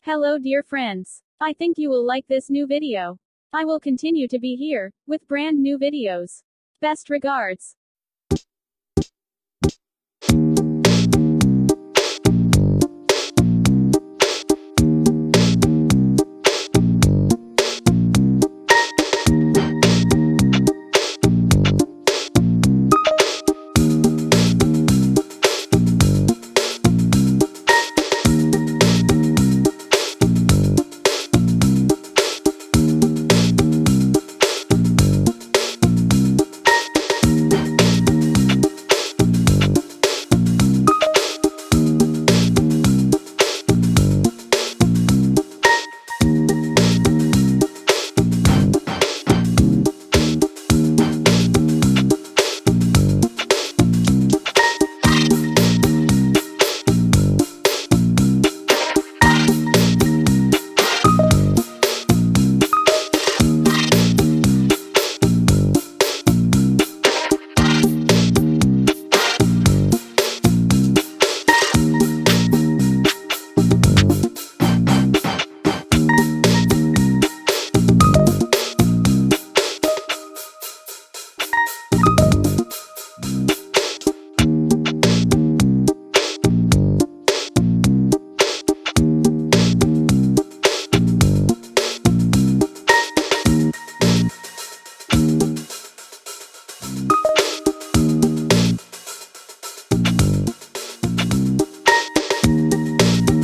Hello dear friends. I think you will like this new video. I will continue to be here, with brand new videos. Best regards.